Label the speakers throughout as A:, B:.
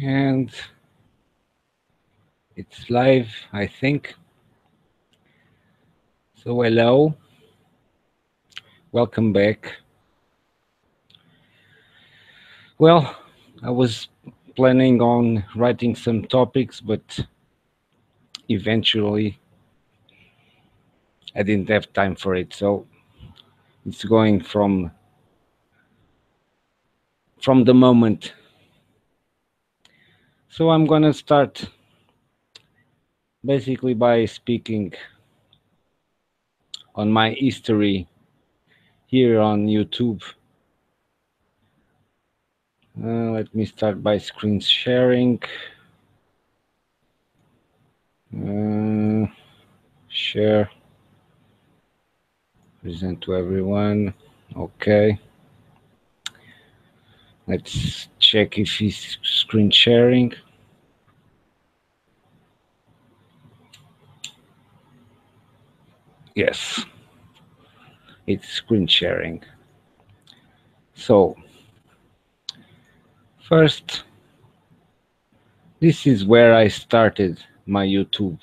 A: And it's live, I think. So, hello, welcome back. Well, I was planning on writing some topics, but eventually I didn't have time for it. So, it's going from the moment. So, I'm going to start basically by speaking on my history here on YouTube. Let me start by screen sharing. Uh, Share, present to everyone. Okay. Let's check if he's screen sharing. Yes, it's screen sharing. So, first, this is where I started my YouTube.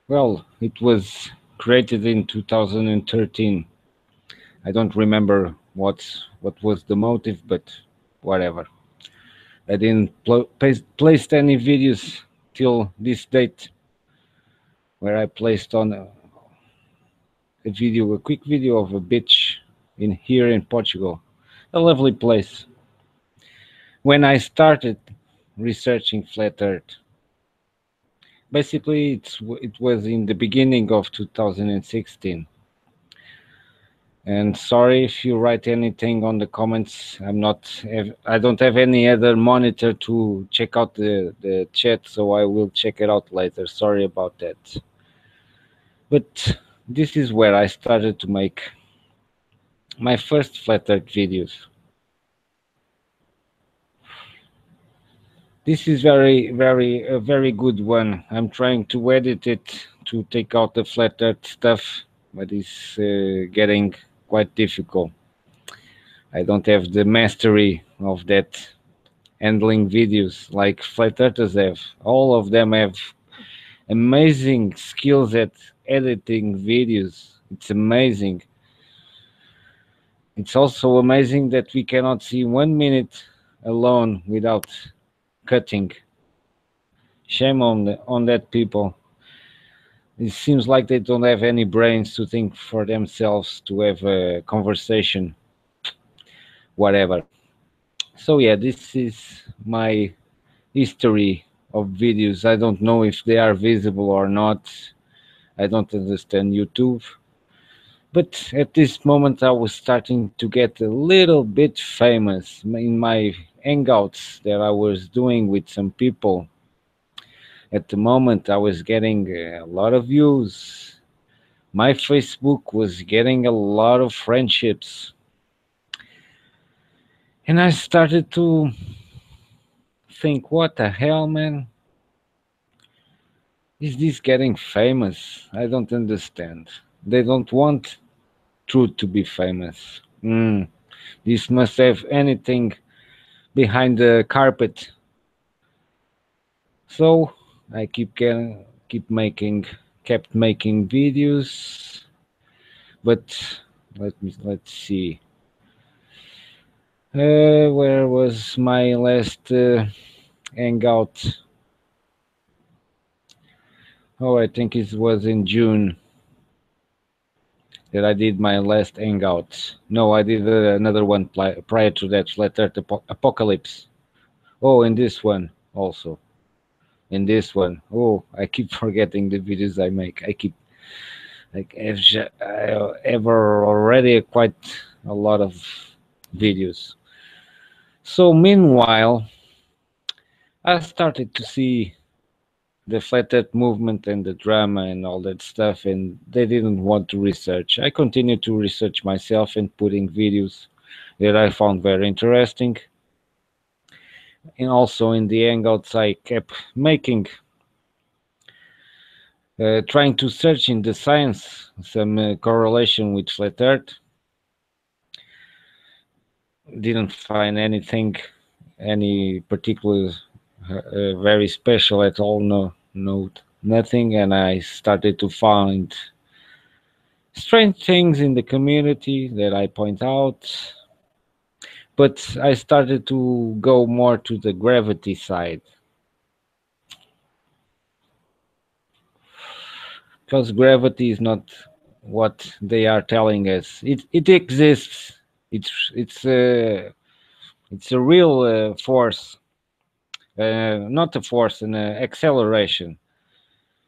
A: Well, it was created in 2013. I don't remember what was the motive, but whatever. I didn't place any videos till this date, where I placed on a quick video of a beach in here in Portugal, a lovely place. When I started researching flat Earth, basically it was in the beginning of 2016. And sorry if you write anything on the comments. I don't have any other monitor to check out the chat, so I will check it out later. Sorry about that. But this is where I started to make my first flat Earth videos. This is a very good one. I'm trying to edit it to take out the flat Earth stuff, but it's getting quite difficult. I don't have the mastery of that handling videos like flat earthers have. All of them have amazing skills at editing videos. It's amazing. It's also amazing that we cannot see 1 minute alone without cutting. Shame on that people. It seems like they don't have any brains to think for themselves to have a conversation, whatever. So yeah, this is my history of videos. I don't know if they are visible or not. I don't understand YouTube. But at this moment, I was starting to get a little bit famous in my Hangouts that I was doing with some people. At the moment, I was getting a lot of views. My Facebook was getting a lot of friendships. And I started to think, what the hell, man? Is this getting famous? I don't understand. They don't want truth to be famous. This must have anything behind the carpet. So I kept making videos, but let's see. Where was my last hangout? Oh, I think it was in June that I did my last hangout. No, I did another one prior to that, Flat Earth Apocalypse. Oh, in this one also. In this one, oh, I keep forgetting the videos I make. I keep like I ever already quite a lot of videos. So meanwhile, I started to see the flat earth movement and the drama and all that stuff, and they didn't want to research. I continued to research myself and putting videos that I found very interesting. And also in the Hangouts, I kept making, trying to search in the science some correlation with flat earth. Didn't find anything, any particular very special at all. No, no, nothing. And I started to find strange things in the community that I point out. But I started to go more to the gravity side because gravity is not what they are telling us. It exists. It's a real force, not a force, an acceleration.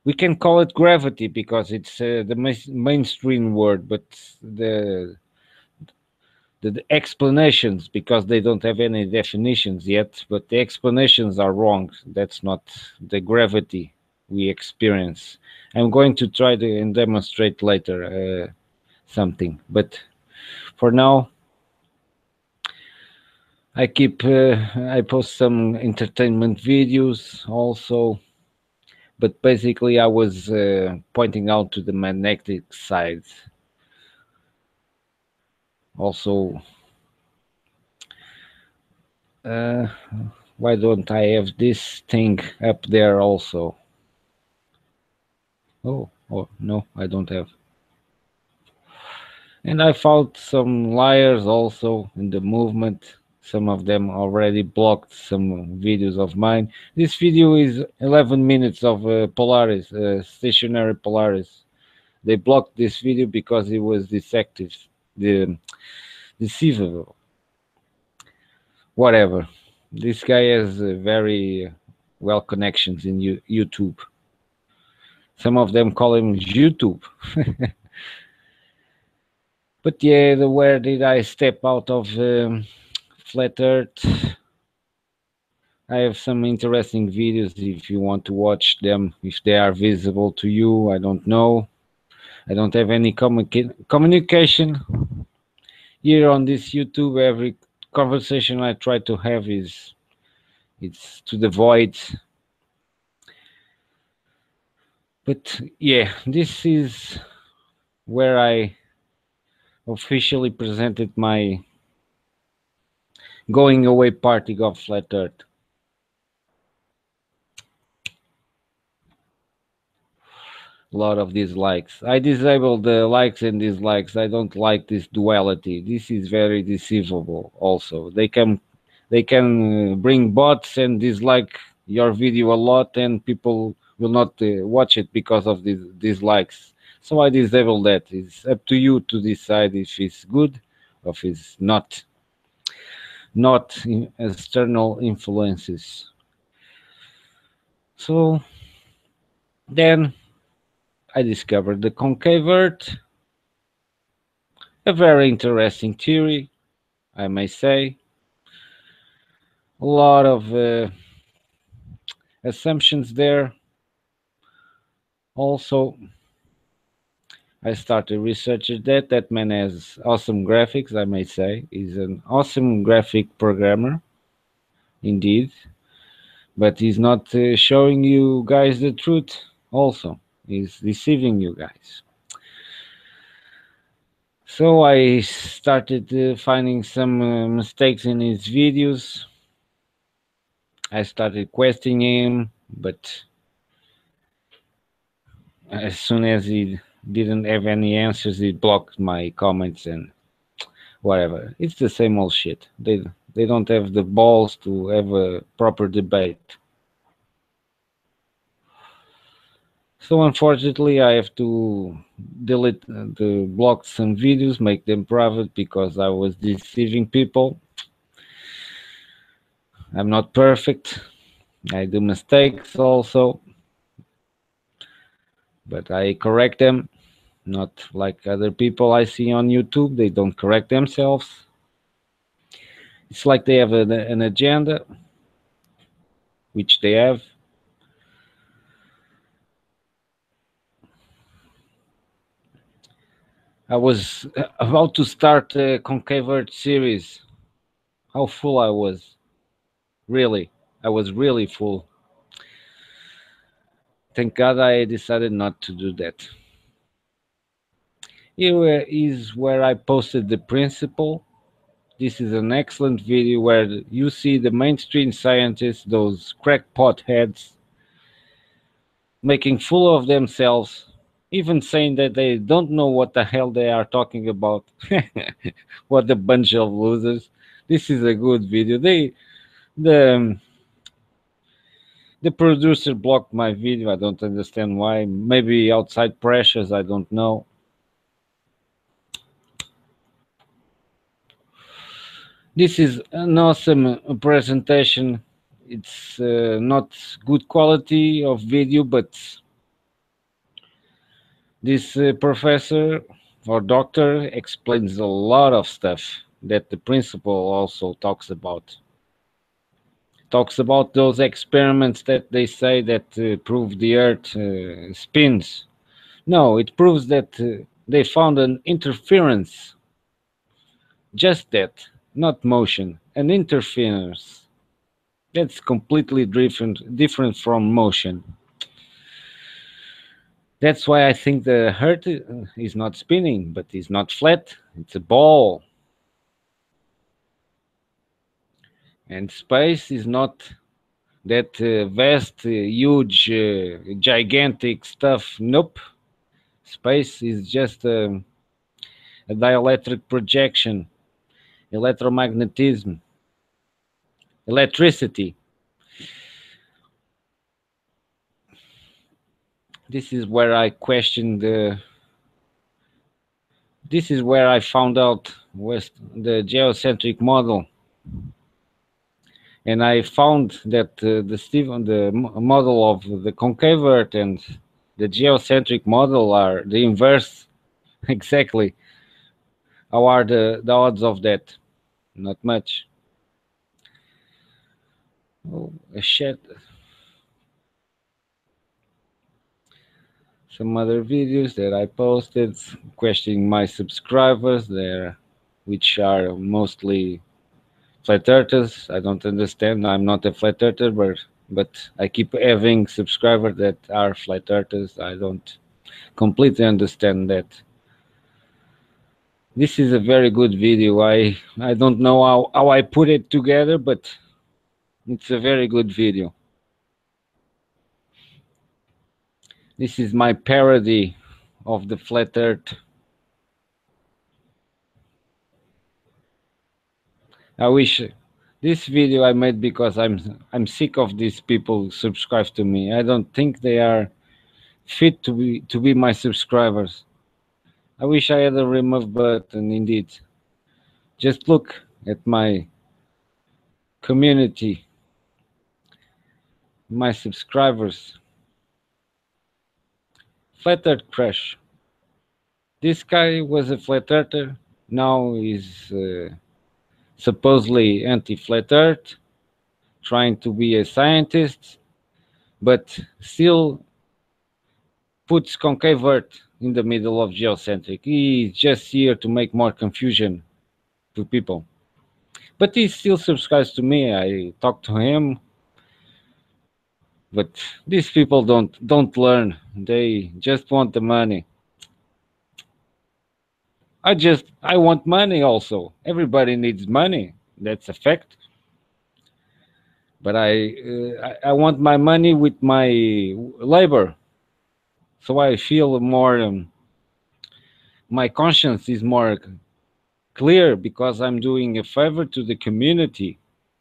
A: We can call it gravity because it's the mainstream word, but the the explanations, because they don't have any definitions yet, but the explanations are wrong. That's not the gravity we experience. I'm going to try to and demonstrate later something, but for now I post some entertainment videos also, but basically I was pointing out to the magnetic side also. uh, why don't I have this thing up there also? Oh, no, I don't have. And I found some liars also in the movement. Some of them already blocked some videos of mine. This video is 11 minutes of Polaris, stationary Polaris. They blocked this video because it was deceptive, the deceivable, whatever. This guy has very well connections in YouTube. Some of them call him YouTube. But yeah, where did I step out of Flat Earth? I have some interesting videos if you want to watch them, if they are visible to you. I don't know. I don't have any communication here on this YouTube. Every conversation I try to have is it's to the void. But yeah, this is where I officially presented my going away party of Flat Earth. A lot of dislikes. I disable the likes and dislikes. I don't like this duality. This is very deceivable. Also, they can bring bots and dislike your video a lot, and people will not watch it because of these dislikes. So I disable that. It's up to you to decide if it's good or if it's not. Not external influences. So then I discovered the concave Earth, a very interesting theory, I may say. A lot of assumptions there. Also, I started researching that. That man has awesome graphics, I may say. He's an awesome graphic programmer, indeed. But he's not showing you guys the truth, also. He's deceiving you guys. So I started finding some mistakes in his videos. I started questioning him, but as soon as he didn't have any answers, he blocked my comments and whatever. It's the same old shit. They don't have the balls to have a proper debate. So unfortunately, I have to delete the block some videos, make them private because I was deceiving people. I'm not perfect. I do mistakes also, but I correct them. Not like other people I see on YouTube, they don't correct themselves. It's like they have an agenda, which they have. I was about to start a concave Earth series. How full I was. Really. I was really full. Thank God I decided not to do that. Here is where I posted the principle. This is an excellent video where you see the mainstream scientists, those crackpot heads, making fool of themselves, even saying that they don't know what the hell they are talking about. What a bunch of losers! This is a good video. The the producer blocked my video. I don't understand why. Maybe outside pressures. I don't know. This is an awesome presentation. It's not good quality of video, but this professor or doctor explains a lot of stuff that the principal also talks about. Talks about those experiments that they say that prove the Earth spins. No, it proves that they found an interference. Just that, not motion, an interference. That's completely different from motion. That's why I think the Earth is not spinning, but it's not flat. It's a ball. And space is not that vast, huge, gigantic stuff. Nope. Space is just a dielectric projection, electromagnetism, electricity. This is where I questioned the. This is where I found out was the geocentric model, and I found that the model of the concave Earth and the geocentric model are the inverse. Exactly. How are the odds of that? Not much. Oh, shit. Some other videos that I posted questioning my subscribers there, which are mostly flat earthers. I don't understand. I'm not a flat earther, but I keep having subscribers that are flat earthers. I don't completely understand that. This is a very good video. I don't know how I put it together, but it's a very good video. This is my parody of the flat earth. I wish this video I made because I'm sick of these people who subscribe to me. I don't think they are fit to be my subscribers. I wish I had a remove button indeed. Just look at my community, my subscribers. Flat Earth Crush. This guy was a flat earther. Now he's supposedly anti-flat Earth, trying to be a scientist, but still puts concave Earth in the middle of geocentric. He's just here to make more confusion to people. But he still subscribes to me. I talk to him. But these people don't learn. They just want the money. I want money also. Everybody needs money. That's a fact. But I want my money with my labor. So I feel more my conscience is more clear because I'm doing a favor to the community.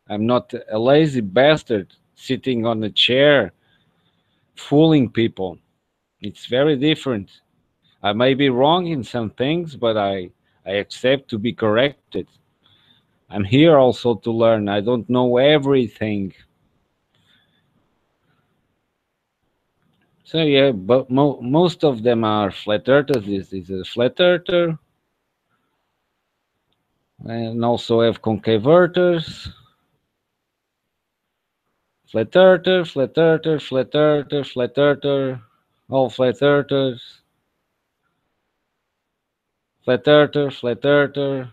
A: I'm not a lazy bastard sitting on a chair fooling people. It's very different. I may be wrong in some things, but I accept to be corrected. I'm here also to learn. I don't know everything. So yeah, but most of them are flat earthers. This is a flat earther. And also have concave earthers. Flat earther, flat earther, flat earther, flat earther, all flat earthers. Flat earther, flat earther,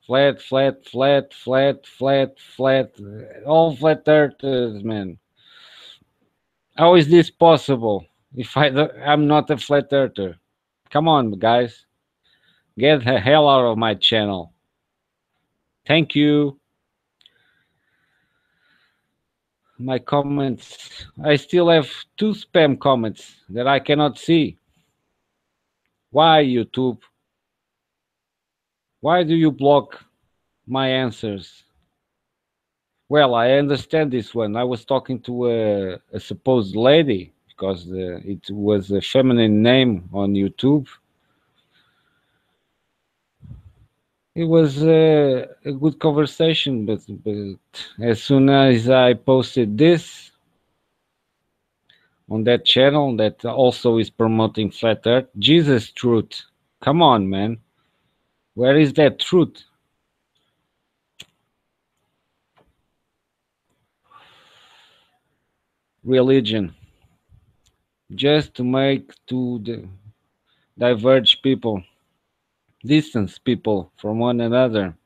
A: flat, flat, flat, flat, flat, flat, all flat earthers, man. How is this possible if I'm not a flat earther? Come on, guys. Get the hell out of my channel. Thank you. My comments. I still have 2 spam comments that I cannot see. Why, YouTube? Why do you block my answers? Well, I understand this one. I was talking to a supposed lady because it was a feminine name on YouTube. It was a good conversation, but as soon as I posted this on that channel that also is promoting flat Earth, Jesus truth. Come on, man. Where is that truth? Religion. Just to make diverge people, distance people from one another.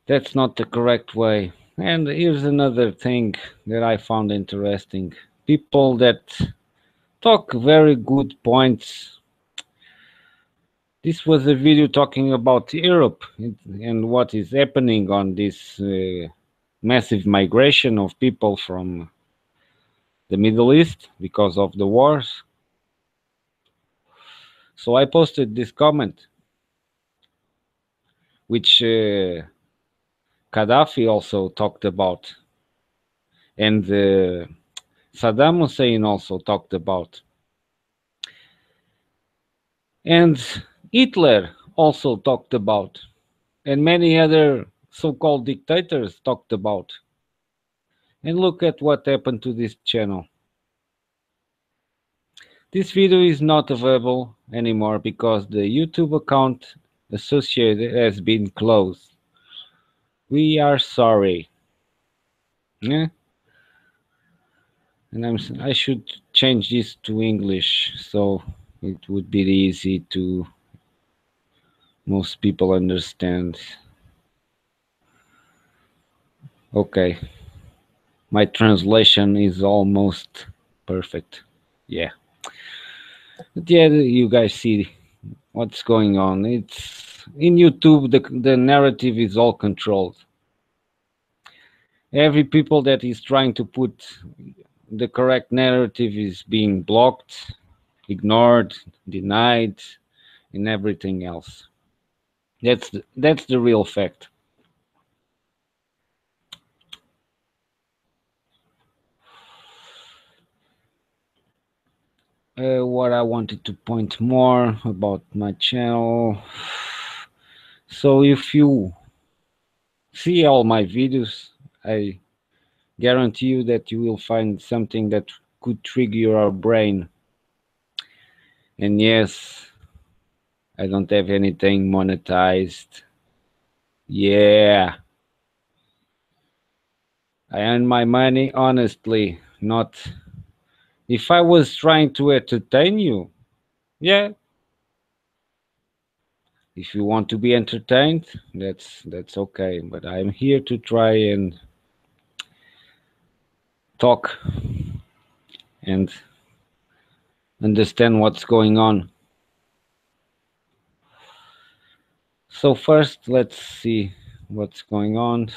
A: That's not the correct way. And here's another thing that I found interesting. People that talk very good points. This was a video talking about Europe and what is happening on this massive migration of people from the Middle East because of the wars. So I posted this comment, which Gaddafi also talked about, and Saddam Hussein also talked about, and Hitler also talked about, and many other so-called dictators talked about. And look at what happened to this channel. This video is not available anymore because the YouTube account associated has been closed. We are sorry. Yeah? And I should change this to English so it would be easy to most people understand. Okay, my translation is almost perfect. Yeah. But yeah, you guys see what's going on. It's in YouTube, the narrative is all controlled. Every people that is trying to put the correct narrative is being blocked, ignored, denied, and everything else. That's the real fact. What I wanted to point more about my channel. So if you see all my videos, I guarantee you that you will find something that could trigger your brain. And yes, I don't have anything monetized. Yeah, I earn my money honestly, not if I was trying to entertain you. Yeah, if you want to be entertained, that's okay. But I'm here to try and talk and understand what's going on. So first, let's see what's going on.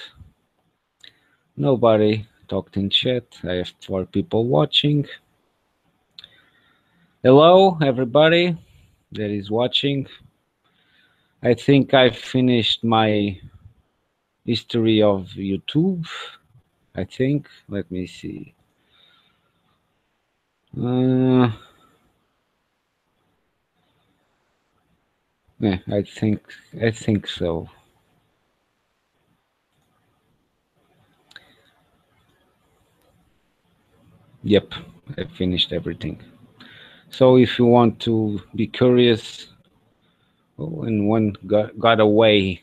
A: Nobody talked in chat. I have 4 people watching. Hello, everybody that is watching. I think I finished my history of YouTube. I think. Let me see. Yeah, I think so. Yep, I finished everything. So if you want to be curious, oh, and one got away.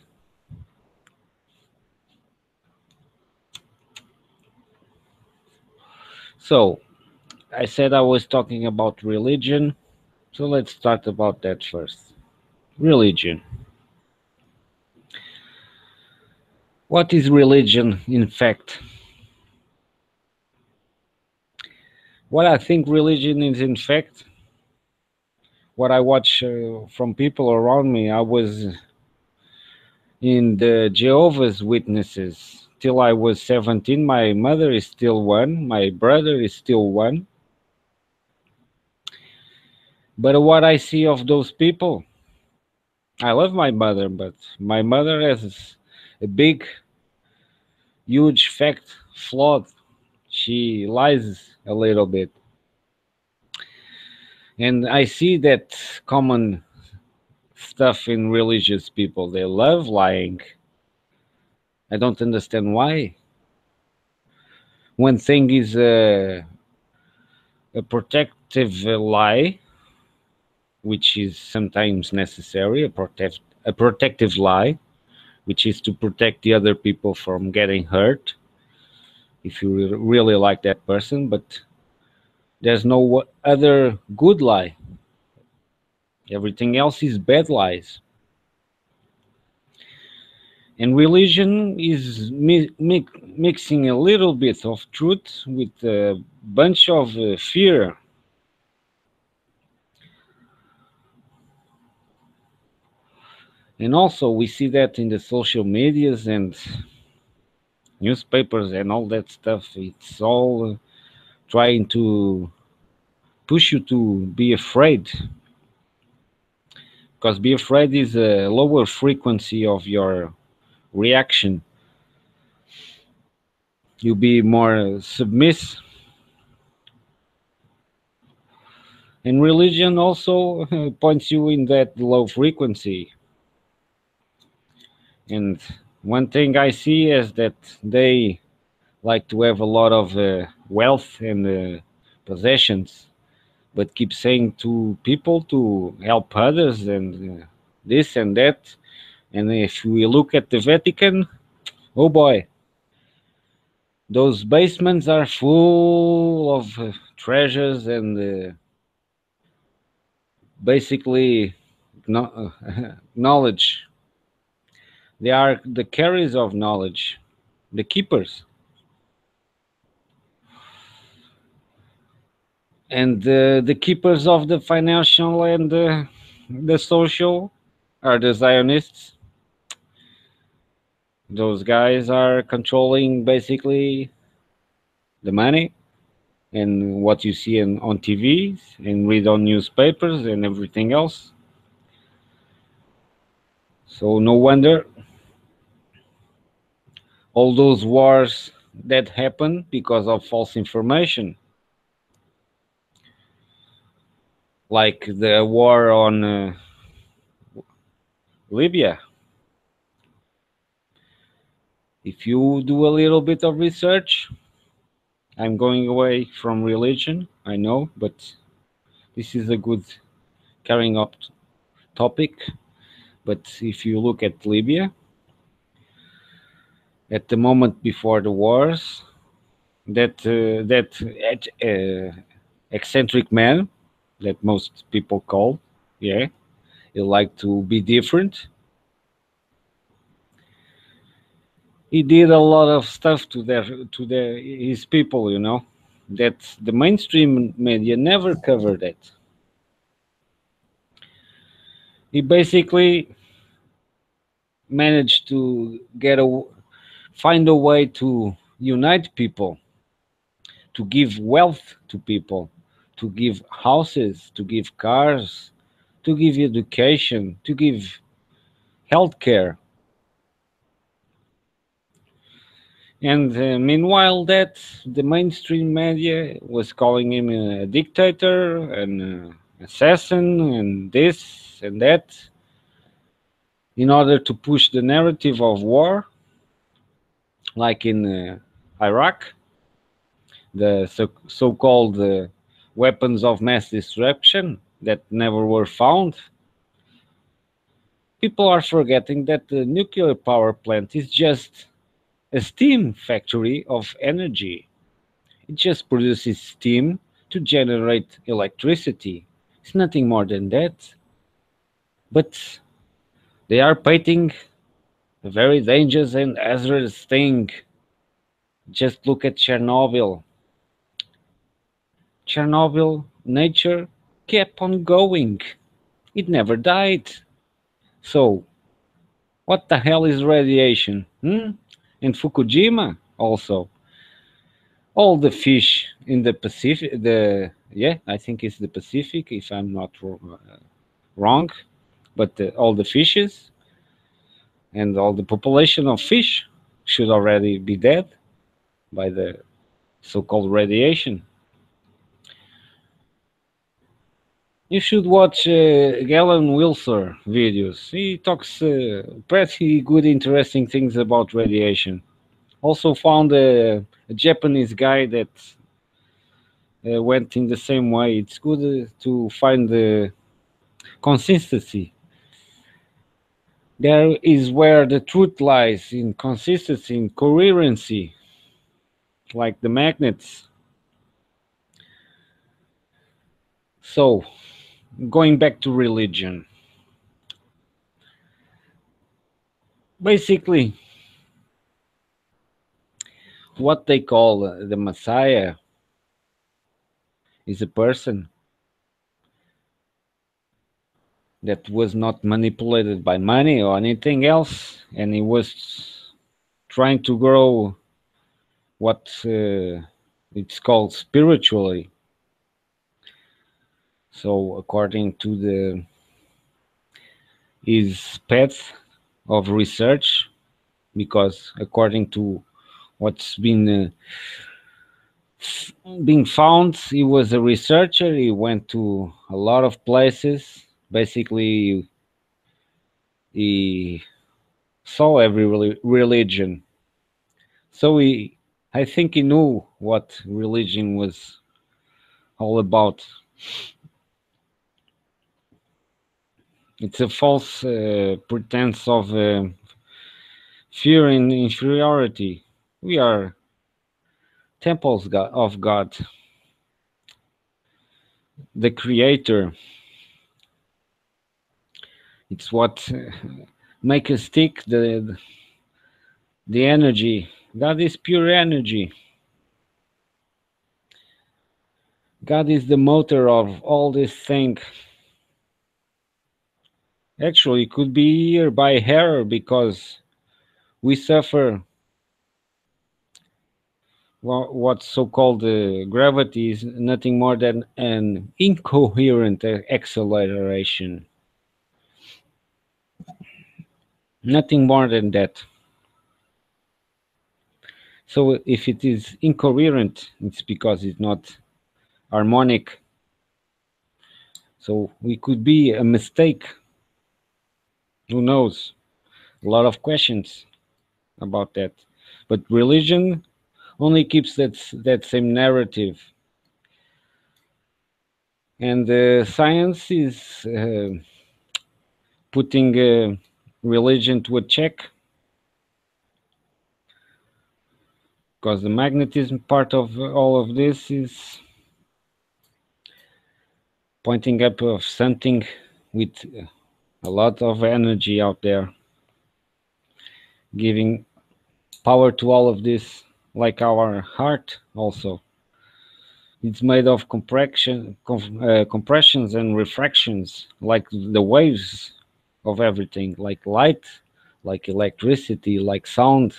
A: So I said I was talking about religion. So let's start about that first. Religion. What is religion, in fact? What I think religion is, in fact, what I watch from people around me. I was in the Jehovah's Witnesses till I was 17. My mother is still one. My brother is still one. But what I see of those people, I love my mother, but my mother has a big, huge fact flawed. She lies a little bit. And I see that common stuff in religious people. They love lying. I don't understand why. One thing is a protective lie, which is sometimes necessary, a protective lie, which is to protect the other people from getting hurt if you really like that person, but there's no other good lie. Everything else is bad lies. And religion is mixing a little bit of truth with a bunch of fear. And also, we see that in the social medias and newspapers and all that stuff. It's all trying to push you to be afraid, because be afraid is a lower frequency of your reaction. You be more submissive. And religion also points you in that low frequency. And one thing I see is that they like to have a lot of wealth and possessions, but keep saying to people to help others and this and that. And if we look at the Vatican, oh boy, those basements are full of treasures and basically knowledge. They are the carriers of knowledge, the keepers. And the keepers of the financial and the social are the Zionists. Those guys are controlling basically the money and what you see on TVs and read on newspapers and everything else. So no wonder all those wars that happen because of false information, like the war on Libya. If you do a little bit of research, I'm going away from religion, I know, but this is a good carrying up topic. But if you look at Libya, at the moment before the wars, that eccentric man that most people call, yeah, he like to be different. He did a lot of stuff to his people, that the mainstream media never covered it. He basically managed to find a way to unite people, to give wealth to people, to give houses, to give cars, to give education, to give healthcare. And meanwhile, that the mainstream media was calling him a dictator, an assassin, and this and that, in order to push the narrative of war, like in Iraq, the so-called weapons of mass destruction that never were found. People are forgetting that the nuclear power plant is just a steam factory of energy. It just produces steam to generate electricity. It's nothing more than that. But they are painting a very dangerous and hazardous thing. Just look at Chernobyl. Chernobyl, nature kept on going. It never died. So, what the hell is radiation? Hmm? In Fukushima, also, all the fish in the Pacific, I think it's the Pacific, if I'm not wrong, but all the fishes and all the population of fish should already be dead by the so-called radiation. You should watch Galen Wilson videos. He talks pretty good, interesting things about radiation. Also found a Japanese guy that went in the same way. It's good to find the consistency. There is where the truth lies in consistency, in coherency, like the magnets. So, going back to religion, basically, what they call the Messiah is a person that was not manipulated by money or anything else, and he was trying to grow what it's called spiritually. So, according to the his path of research, because according to what's been being found, he was a researcher. He went to a lot of places. Basically, he saw every religion. So I think he knew what religion was all about. It's a false pretense of fear and inferiority. We are temples of God, the Creator. It's what make us tick the energy. God is pure energy. God is the motor of all this thing. Actually, it could be here by error because we suffer what's so-called gravity is nothing more than an incoherent acceleration. Nothing more than that. So if it is incoherent, it's because it's not harmonic. So we could be a mistake. Who knows? A lot of questions about that. But religion only keeps that same narrative, and science is putting religion to a check because the magnetism part of all of this is pointing up of something with a lot of energy out there, giving power to all of this, like our heart also. It's made of compressions and refractions, like the waves of everything, like light, like electricity, like sound.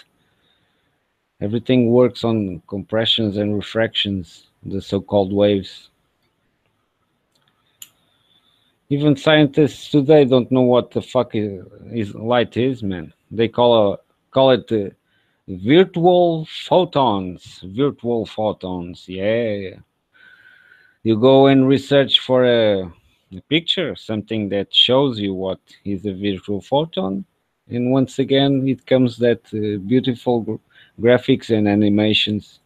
A: Everything works on compressions and refractions, the so-called waves. Even scientists today don't know what the fuck is light is, man. They call it virtual photons. Virtual photons. Yeah, you go and research for a picture, something that shows you what is a virtual photon, and once again it comes that beautiful graphics and animations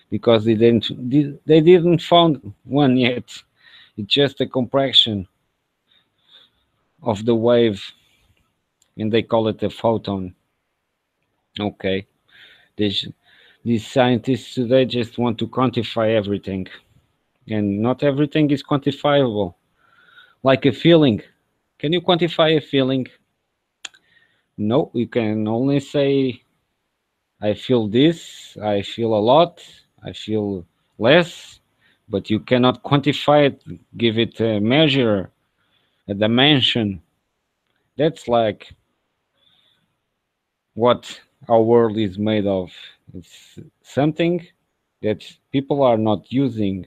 A: because they didn't found one yet. It's just a compression of the wave, and they call it a photon. Okay, these these scientists today just want to quantify everything, and not everything is quantifiable. Like a feeling, can you quantify a feeling? No, you can only say I feel this, I feel a lot, I feel less, but you cannot quantify it, give it a measure. a dimension. That's like what our world is made of. It's something that people are not using.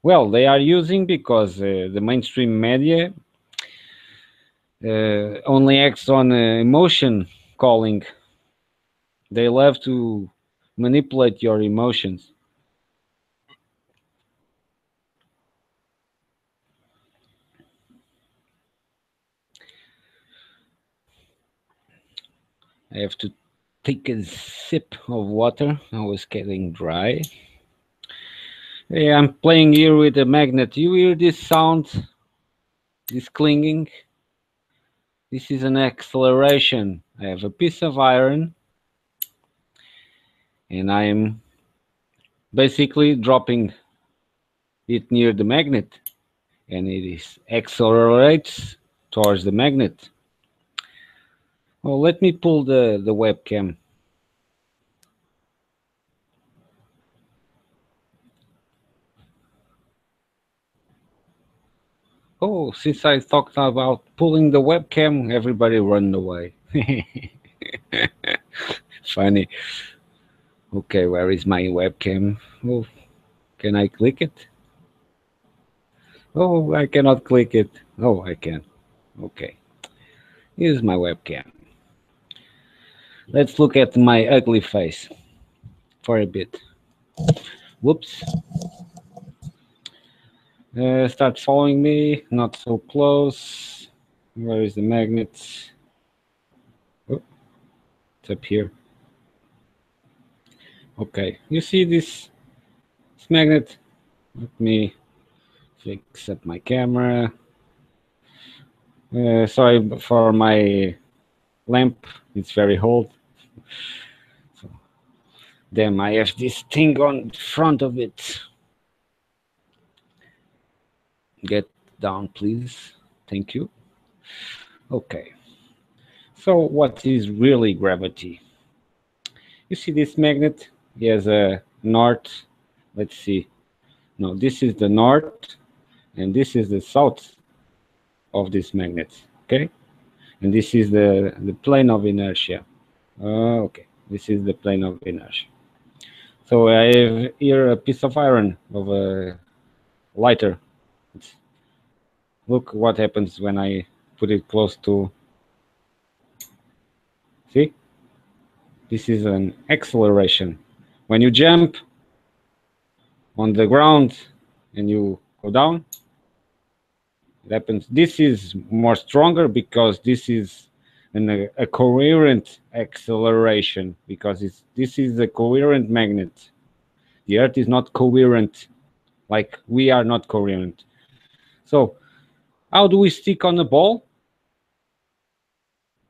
A: Well, they are using because the mainstream media only acts on emotion calling. They love to manipulate your emotions. I have to take a sip of water. I was getting dry. Yeah, I'm playing here with a magnet. You hear this sound? This clinging? This is an acceleration. I have a piece of iron and I'm basically dropping it near the magnet and it is accelerates towards the magnet. Well, let me pull the webcam. Oh, since I talked about pulling the webcam, everybody run away. Funny. Okay, where is my webcam? Oh, can I click it? Oh, I cannot click it. Oh, I can. Okay. Here's my webcam. Let's look at my ugly face for a bit. Whoops. Start following me. Not so close. Where is the magnet? Oh, it's up here. Okay. You see this magnet? Let me fix up my camera. Sorry for my lamp. It's very old. So, damn, I have this thing on front of it. Get down, please. Thank you. Okay. So, what is really gravity? You see this magnet? It has a north. Let's see. No, this is the north, and this is the south of this magnet. Okay, and this is the plane of inertia. Okay, this is the plane of inertia. So I have here a piece of iron of a lighter. Look what happens when I put it close to. See, this is an acceleration. When you jump on the ground and you go down, it happens. This is more stronger because this is a coherent acceleration because this is a coherent magnet. The Earth is not coherent, like we are not coherent. So how do we stick on a ball?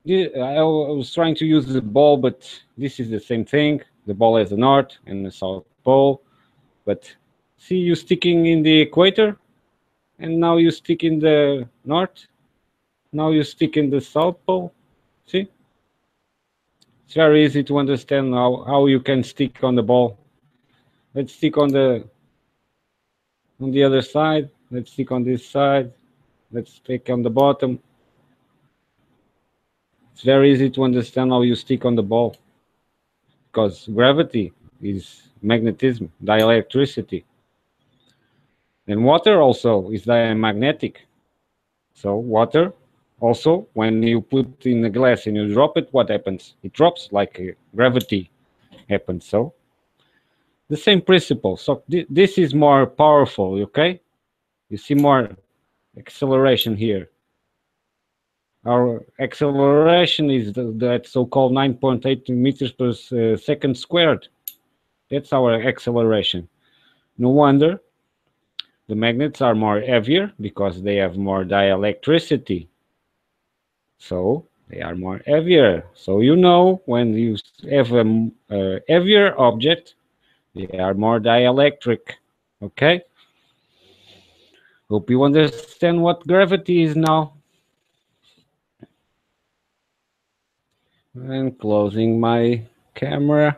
A: I was trying to use the ball, but this is the same thing. The ball has a north and a south pole, but see, you sticking in the equator, and now you stick in the north. Now you stick in the south pole. See, it's very easy to understand how you can stick on the ball. Let's stick on the other side. Let's stick on this side. Let's stick on the bottom. It's very easy to understand how you stick on the ball because gravity is magnetism, dielectricity. And water also is diamagnetic. So water also, when you put in a glass and you drop it, what happens? It drops like gravity happens. So the same principle. So this is more powerful, okay? You see more acceleration here. Our acceleration is that so-called 9.8 meters per second squared. That's our acceleration. No wonder the magnets are more heavier because they have more dielectricity. So they are more heavier. So you know when you have a heavier object, they are more dielectric. Okay? Hope you understand what gravity is now. And closing my camera.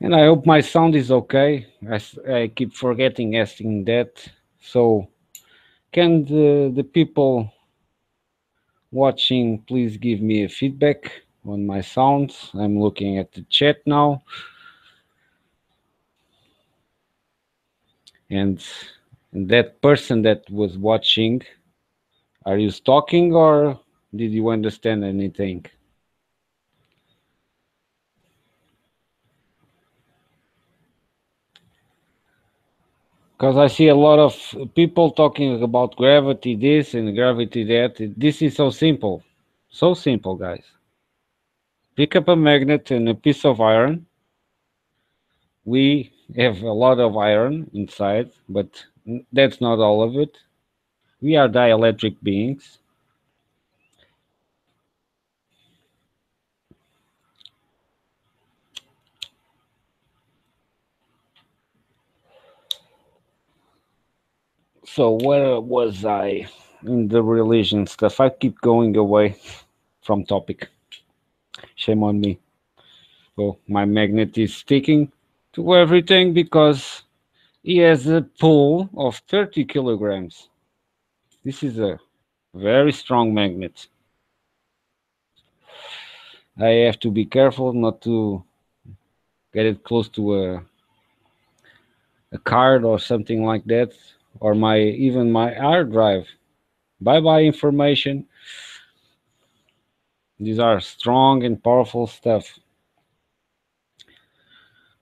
A: And I hope my sound is okay. I keep forgetting asking that. So, can the people watching please give me a feedback on my sounds? I'm looking at the chat now. And, and that person that was watching, are you stalking or did you understand anything? Because I see a lot of people talking about gravity this and gravity that. This is so simple. So simple, guys. Pick up a magnet and a piece of iron. We have a lot of iron inside, but that's not all of it. We are dielectric beings. So where was I in the religion stuff? I keep going away from topic. Shame on me. So my magnet is sticking to everything because he has a pull of 30 kilograms. This is a very strong magnet. I have to be careful not to get it close to a card or something like that, or my even my hard drive. Bye bye information. These are strong and powerful stuff,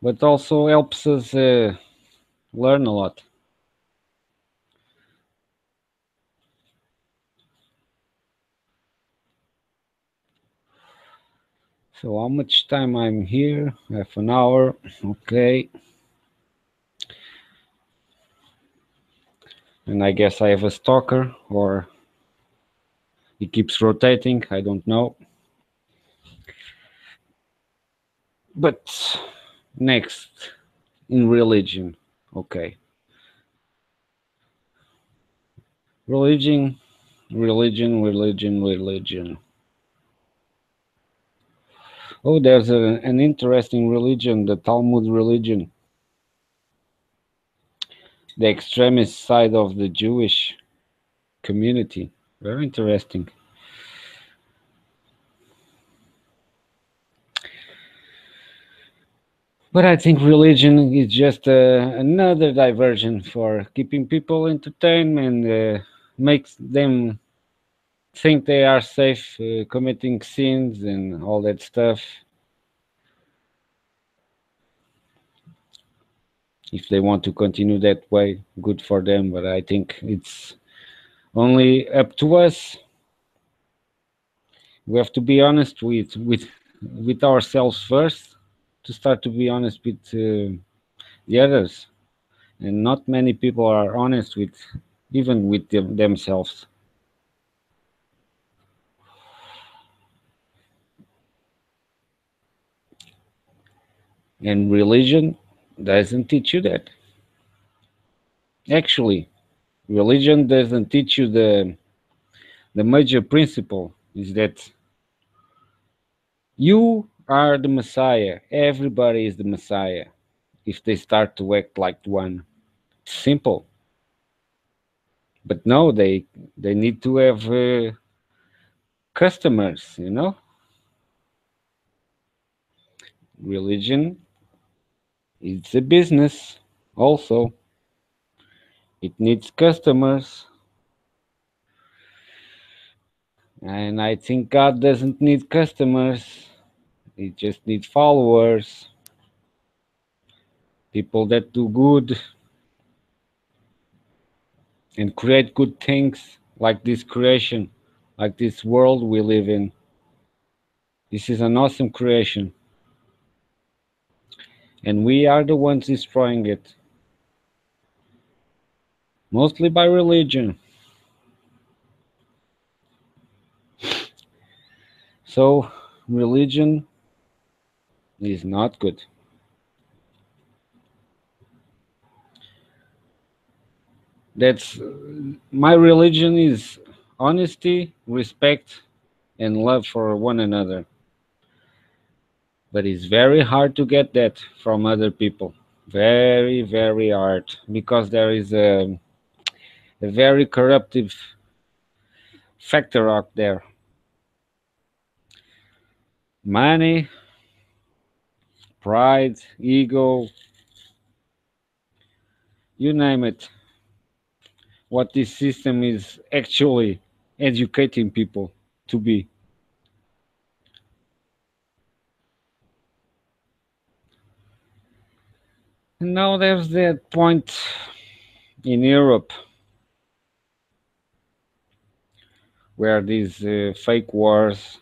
A: but also helps us learn a lot. So how much time I'm here? Half an hour. Okay. And I guess I have a stalker, or he keeps rotating. I don't know. But next, in religion. Okay. Religion, religion. Oh, there's an interesting religion, the Talmud religion, the extremist side of the Jewish community. Very interesting. But I think religion is just another diversion for keeping people entertained and makes them think they are safe committing sins and all that stuff. If they want to continue that way, good for them. But I think it's only up to us. We have to be honest with ourselves first to start to be honest with the others. And not many people are honest with even with themselves. And religion doesn't teach you that. Actually, religion doesn't teach you the major principle is that you are the Messiah. Everybody is the Messiah if they start to act like one. Simple. But no, they need to have customers, you know. Religion is a business also. It needs customers. And I think God doesn't need customers. He just needs followers, people that do good and create good things like this creation, like this world we live in. This is an awesome creation. And we are the ones destroying it, mostly by religion. So, religion is not good. That's my religion is honesty, respect, and love for one another. but it's very hard to get that from other people. Very, very hard, because there is a very corruptive factor out there. Money, pride, ego, you name it. What this system is actually educating people to be. And now there's that point in Europe where these fake wars.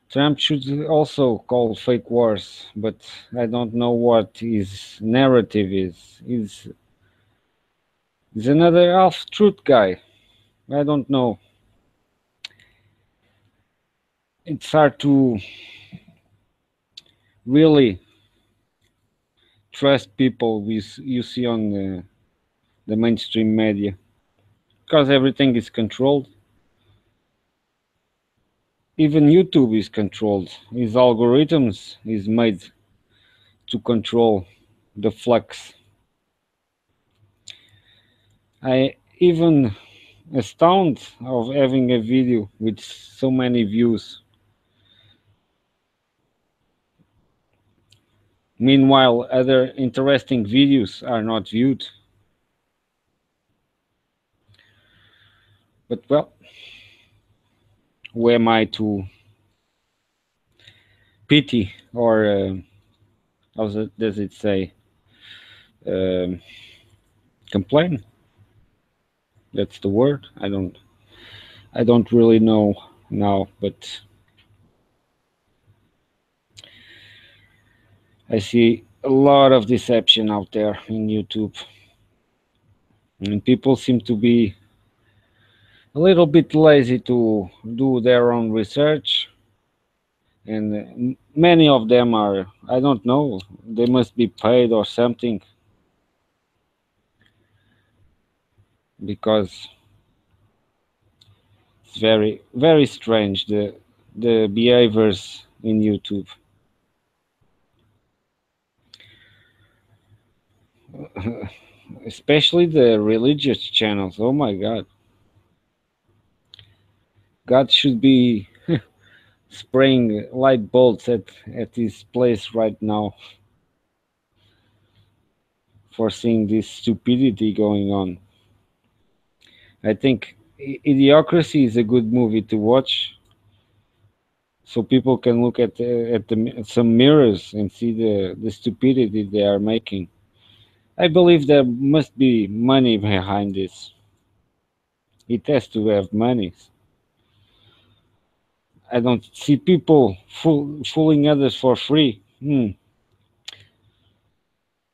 A: Trump should also call fake wars, but I don't know what his narrative is. He's another half truth guy. I don't know. It's hard to really trust people you see on the mainstream media, because everything is controlled. Even YouTube is controlled. His algorithms is made to control the flux. I even astound of having a video with so many views. Meanwhile, other interesting videos are not viewed. But well, who am I to pity or does it say um, complain? That's the word. I don't really know now, but I see a lot of deception out there in YouTube, and people seem to be a little bit lazy to do their own research, and many of them are, I don't know, they must be paid or something, because it's very, very strange, the behaviors in YouTube. Especially the religious channels. Oh my God, God should be spraying light bolts at this place right now for seeing this stupidity going on. I think Idiocracy is a good movie to watch, so people can look at some mirrors and see the stupidity they are making. I believe there must be money behind this. It has to have money. I don't see people fooling others for free.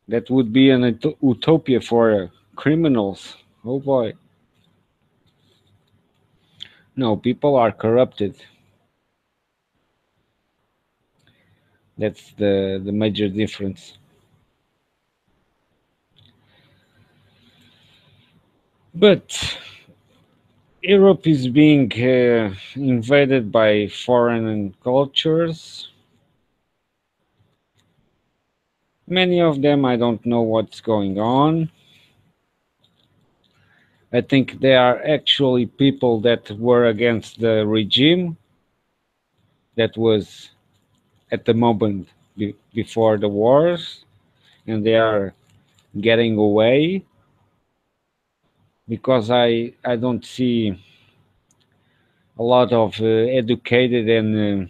A: That would be an utopia for criminals. Oh boy. No, people are corrupted. That's the major difference. But Europe is being invaded by foreign cultures. Many of them, I don't know what's going on. I think they are actually people that were against the regime that was at the moment before the wars, and they are getting away, because I don't see a lot of educated and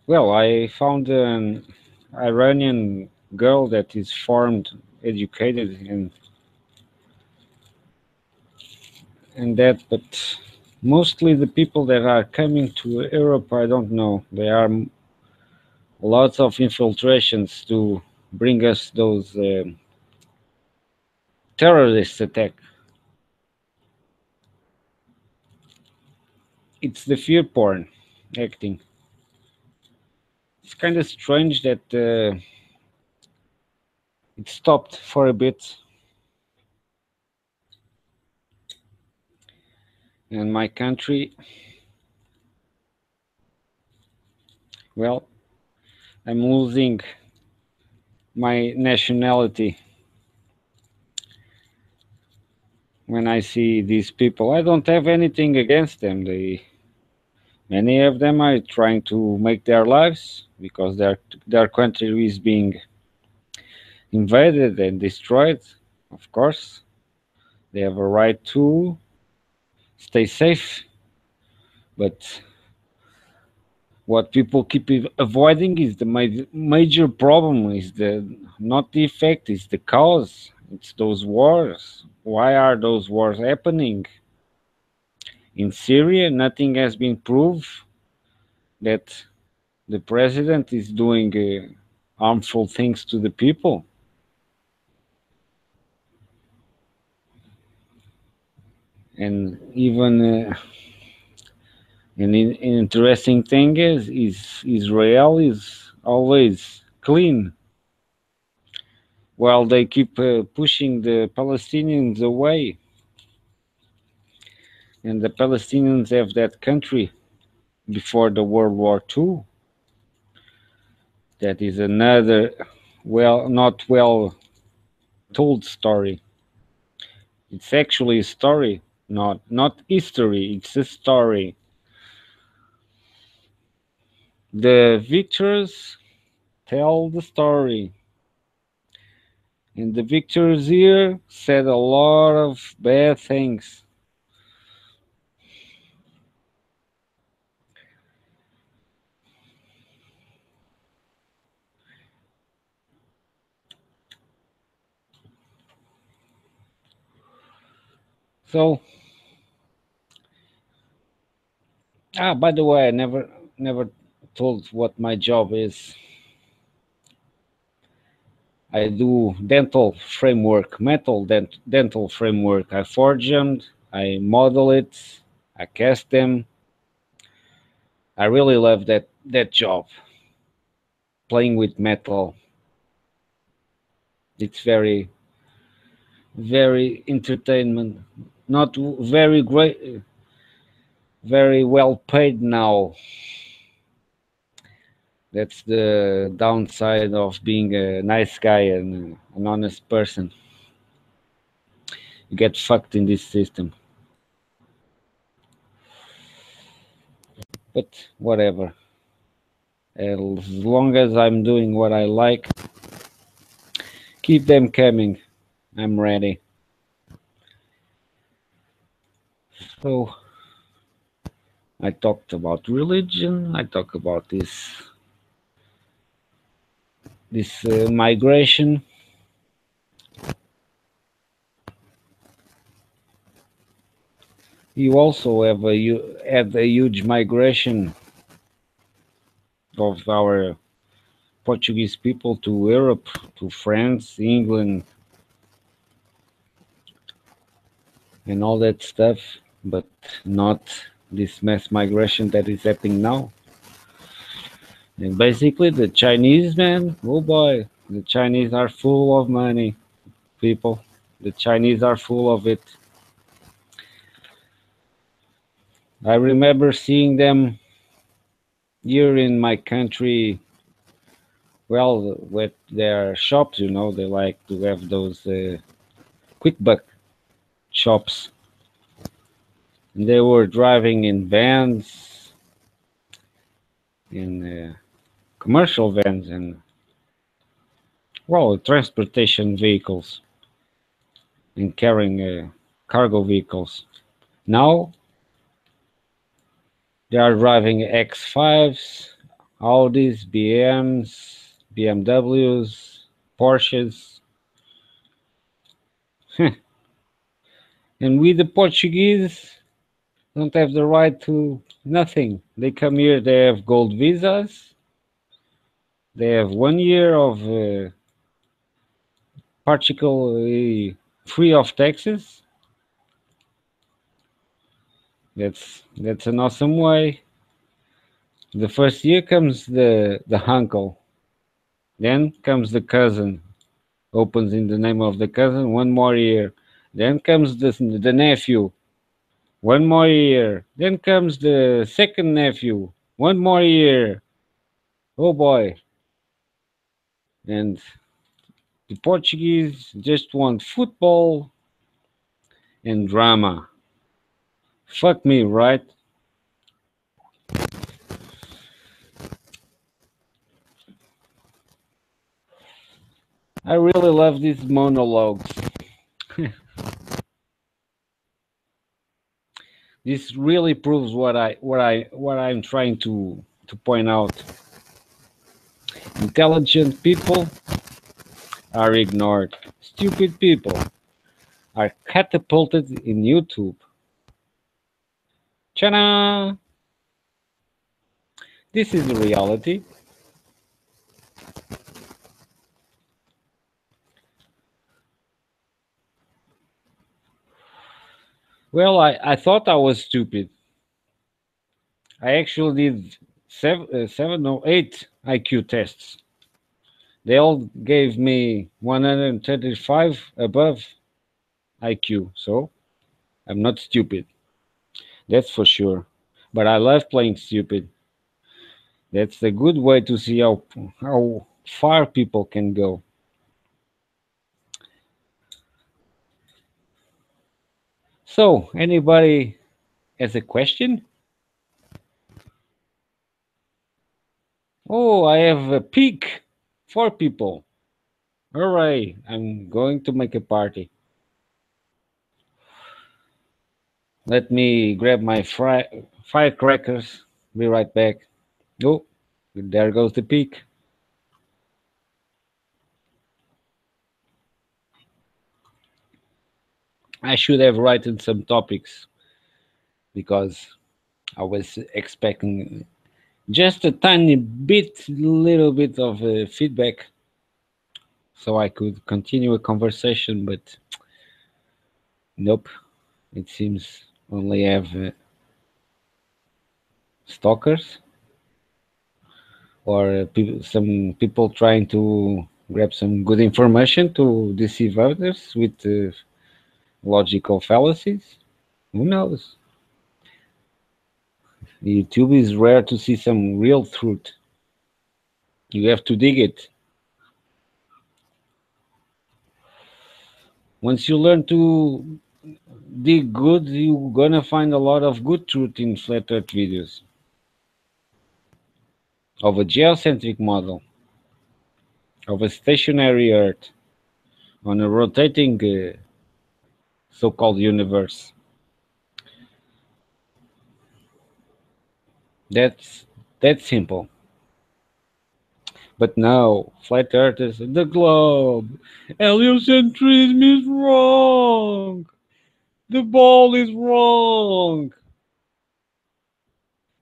A: well, I found an Iranian girl that is formed, educated, and that, but mostly the people that are coming to Europe, I don't know. There are lots of infiltrations to bring us those terrorist attack. It's the fear porn acting. It's kind of strange that it stopped for a bit. And my country, well, I'm losing my nationality when I see these people. I don't have anything against them. Many of them are trying to make their lives because their country is being invaded and destroyed. Of course, they have a right to stay safe. But what people keep avoiding is the major problem. Is the not the effect, is the cause. It's those wars. Why are those wars happening? In Syria, nothing has been proved that the president is doing harmful things to the people. And even an interesting thing is Israel is always clean while they keep pushing the Palestinians away. And the Palestinians have that country before the World War II. That is another not well told story. It's actually a story, not history. It's a story. The victors tell the story, and the victors here said a lot of bad things. So, by the way, I never told what my job is. I do dental framework. I forge them, I model it, I cast them. I really love that job. Playing with metal. It's very entertainment. Not very great, very well paid now. That's the downside of being a nice guy and an honest person. You get fucked in this system. But whatever. As long as I'm doing what I like, keep them coming. I'm ready. So I talked about religion. I talked about this migration. You also you had a huge migration of our Portuguese people to Europe, to France, England, and all that stuff, but not this mass migration that is happening now. And basically, the Chinese, man, oh boy, the Chinese are full of money, people. The Chinese are full of it. I remember seeing them here in my country. Well, with their shops, they like to have those quick buck shops. And they were driving in vans, in commercial vans, and well, transportation vehicles, and carrying cargo vehicles. Now they are driving X5s, Audis, BMs, BMWs, Porsches. And we, the Portuguese, don't have the right to nothing. They come here, they have gold visas, they have 1 year of particularly free of taxes. That's an awesome way. The first year comes the uncle, then comes the cousin, opens in the name of the cousin 1 more year, then comes the nephew, One more year. Then comes the second nephew. One more year. Oh boy. And the Portuguese just want football and drama. Fuck me, right? I really love these monologues. This really proves what I'm trying to point out. Intelligent people are ignored. Stupid people are catapulted in YouTube. Chana! This is the reality. Well, I thought I was stupid. I actually did seven or eight IQ tests. They all gave me 135 above IQ, so I'm not stupid. That's for sure. But I love playing stupid. That's a good way to see how far people can go. So, anybody has a question? Oh, I have a peak. Four people. All right, I'm going to make a party. Let me grab my firecrackers. Be right back. Oh, there goes the peak. I should have written some topics because I was expecting just a tiny bit, little bit of feedback so I could continue a conversation, but nope. It seems only have stalkers or some people trying to grab some good information to deceive others with logical fallacies. Who knows? YouTube is rare to see some real truth. You have to dig it. Once you learn to dig good, you're gonna find a lot of good truth in flat earth videos of a geocentric model of a stationary earth on a rotating so-called universe. That's that's simple. But no, flat earth is the globe. Heliocentrism is wrong. The ball is wrong.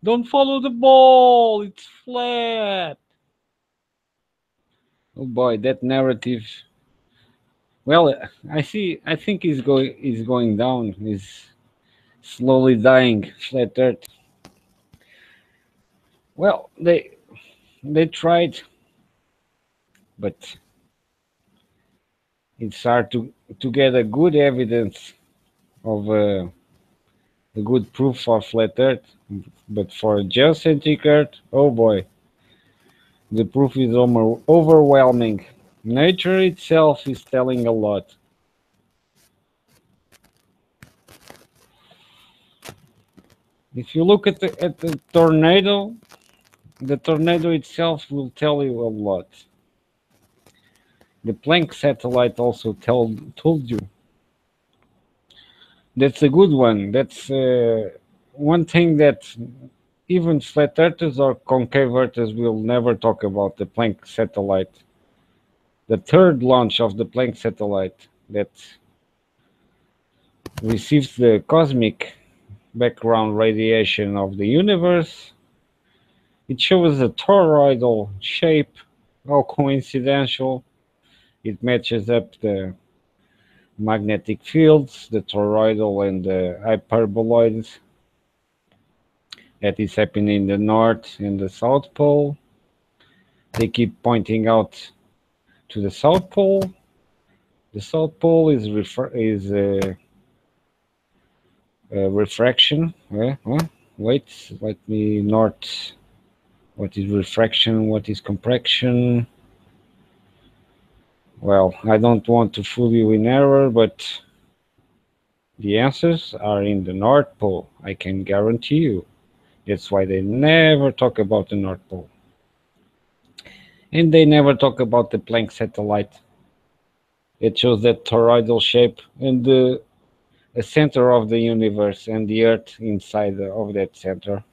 A: Don't follow the ball. It's flat. Oh boy, that narrative. Well, I see. I think is going down. Is slowly dying. Flat Earth. Well, they tried, but it's hard to get a good evidence of a good proof for flat Earth. But for geocentric Earth, oh boy, the proof is overwhelming. Nature itself is telling a lot. If you look at the tornado itself will tell you a lot. The Planck satellite also told you. That's a good one. That's one thing that even flat earthers or concave earthers will never talk about the Planck satellite. The third launch of the Planck satellite that receives the cosmic background radiation of the universe. It shows a toroidal shape. How coincidental. It matches up the magnetic fields, the toroidal and the hyperboloids that is happening in the north and the south pole. They keep pointing out to the south pole. The south pole is Refraction. Wait, let me not. What is refraction? What is compression? Well, I don't want to fool you in error, but the answers are in the North Pole. I can guarantee you. That's why they never talk about the North Pole. And they never talk about the Planck satellite. It shows that toroidal shape and the center of the universe and the Earth inside of that center,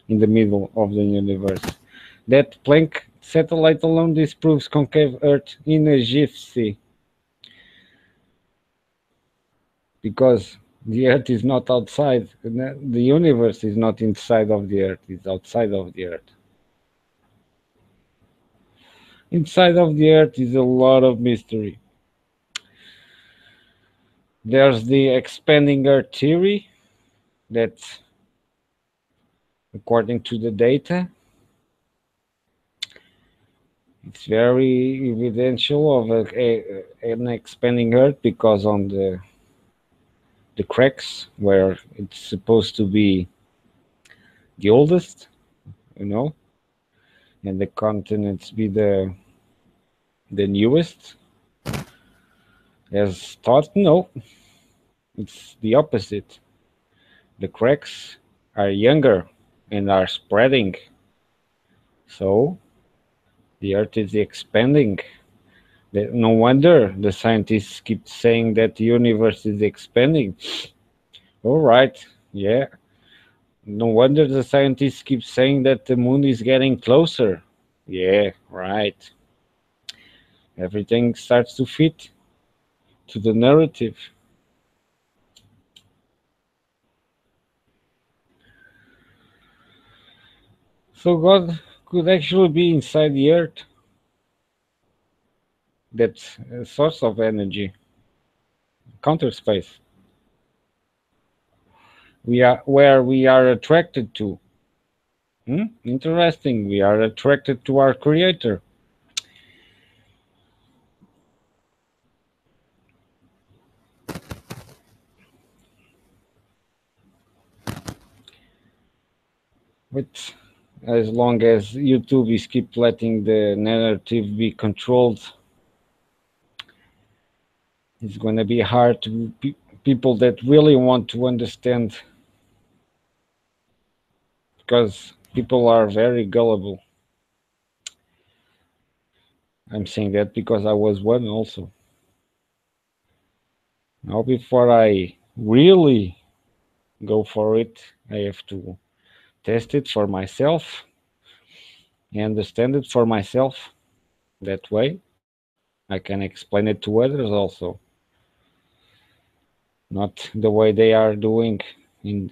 A: in the middle of the universe. That Planck satellite alone disproves concave Earth in a GFC because the Earth is not outside. The universe is not inside of the Earth, it's outside of the Earth. Inside of the Earth is a lot of mystery. There's the expanding Earth theory that, according to the data, it's very evidential of an expanding Earth because on the cracks where it's supposed to be the oldest, you know, and the continents be the newest, as thought. No, it's the opposite. The cracks are younger and are spreading, so the Earth is expanding. No wonder the scientists keep saying that the universe is expanding. All right, yeah. No wonder the scientists keep saying that the moon is getting closer. Yeah, right. Everything starts to fit to the narrative. So God could actually be inside the earth. That's a source of energy. Counter space. We are where we are attracted to. Interesting. We are attracted to our creator. But as long as YouTube is keep letting the narrative be controlled, it's going to be hard to people that really want to understand because people are very gullible. I'm saying that because I was one also. Now, before I really go for it, I have to test it for myself and understand it for myself. That way, I can explain it to others also. Not the way they are doing in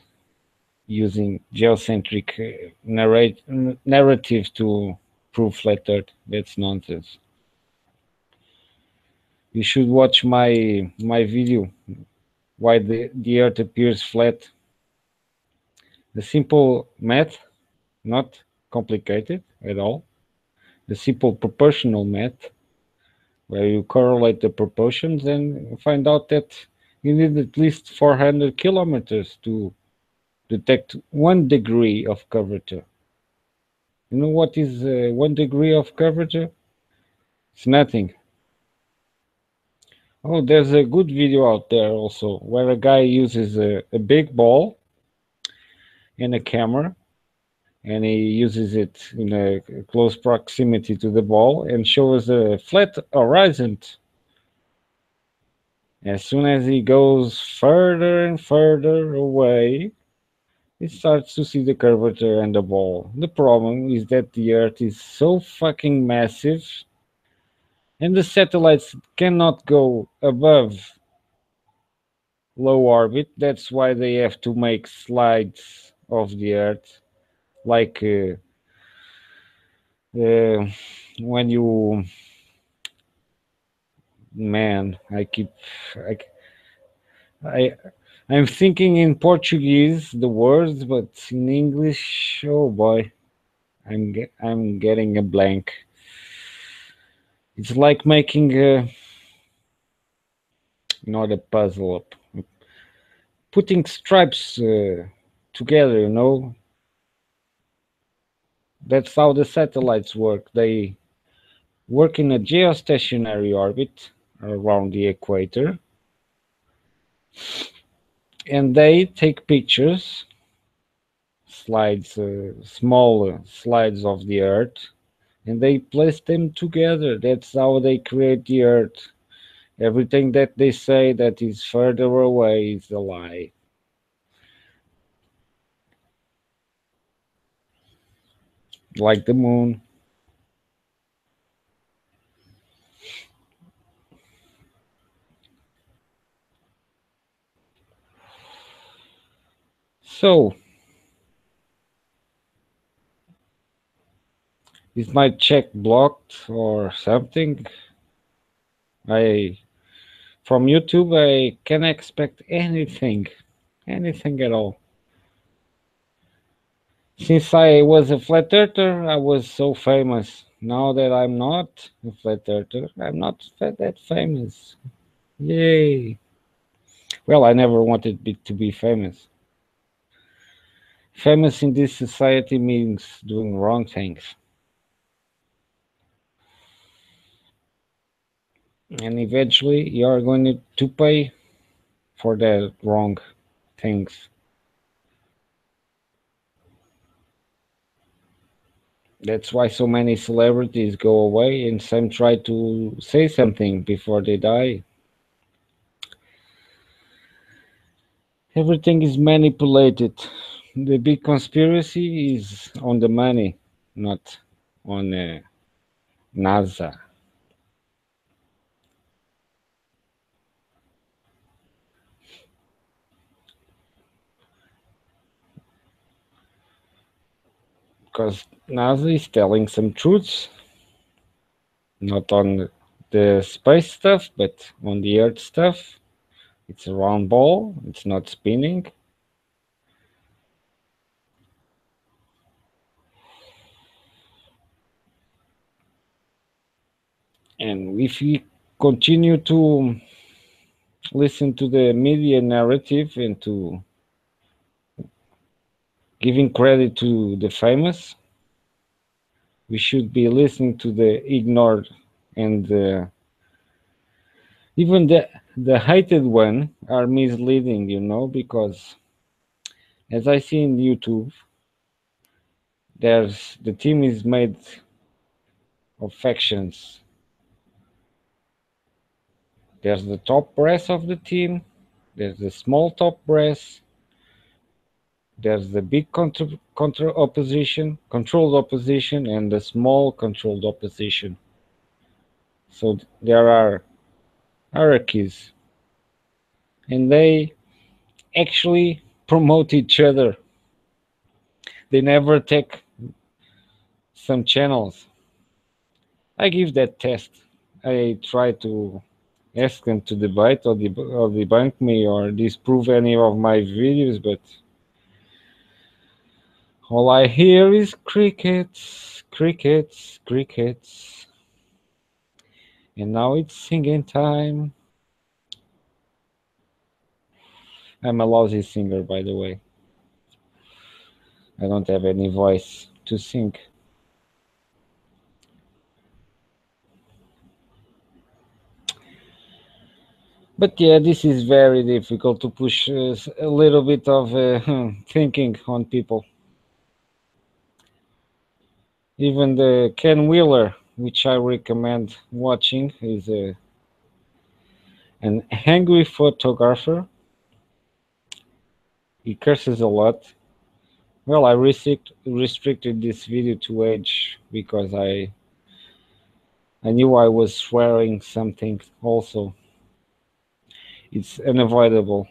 A: using geocentric narrative to prove flat Earth. That's nonsense. You should watch my video why the Earth appears flat. The simple math, not complicated at all. The simple proportional math, where you correlate the proportions and find out that you need at least 400 kilometers to detect 1 degree of curvature. You know what is 1 degree of curvature? It's nothing. Oh, there's a good video out there also where a guy uses a big ball and a camera and he uses it in a close proximity to the ball and shows a flat horizon. As soon as he goes further and further away, he starts to see the curvature and the ball. The problem is that the Earth is so fucking massive and the satellites cannot go above low orbit. That's why they have to make slides of the Earth, like when you man, I I I'm thinking in Portuguese the words, but in English, oh boy, I'm getting a blank. It's like making a not a puzzle, putting stripes together. That's how the satellites work. They work in a geostationary orbit around the equator, and they take pictures, small slides of the Earth, and they place them together. That's how they create the Earth. Everything that they say that is further away is a lie, like the moon. So, is my check blocked or something? I From YouTube I can expect anything at all. Since I was a flat earther, I was so famous. Now that I'm not a flat earther, I'm not that famous. Yay! Well, I never wanted to be famous. Famous in this society means doing wrong things, and eventually you are going to pay for the wrong things. That's why so many celebrities go away and some try to say something before they die. Everything is manipulated. The big conspiracy is on the money, not on NASA. Because NASA is telling some truths, not on the space stuff, but on the Earth stuff. It's a round ball, it's not spinning. And if we continue to listen to the media narrative and to giving credit to the famous, we should be listening to the ignored and even the hated one are misleading, because as I see in YouTube, the team is made of factions. There's the top brass of the team, there's the small top brass, there's the big controlled opposition, and the small controlled opposition. So there are hierarchies, and they actually promote each other. They never take some channels. I give that test. I try to ask them to debate or debunk me or disprove any of my videos, but all I hear is crickets, crickets, crickets. And now it's singing time. I'm a lousy singer, by the way. I don't have any voice to sing. But yeah, this is very difficult to push a little bit of thinking on people. Even the Ken Wheeler, which I recommend watching, is an angry photographer. He curses a lot. Well, I restricted this video to age because I knew I was swearing something also. It's unavoidable.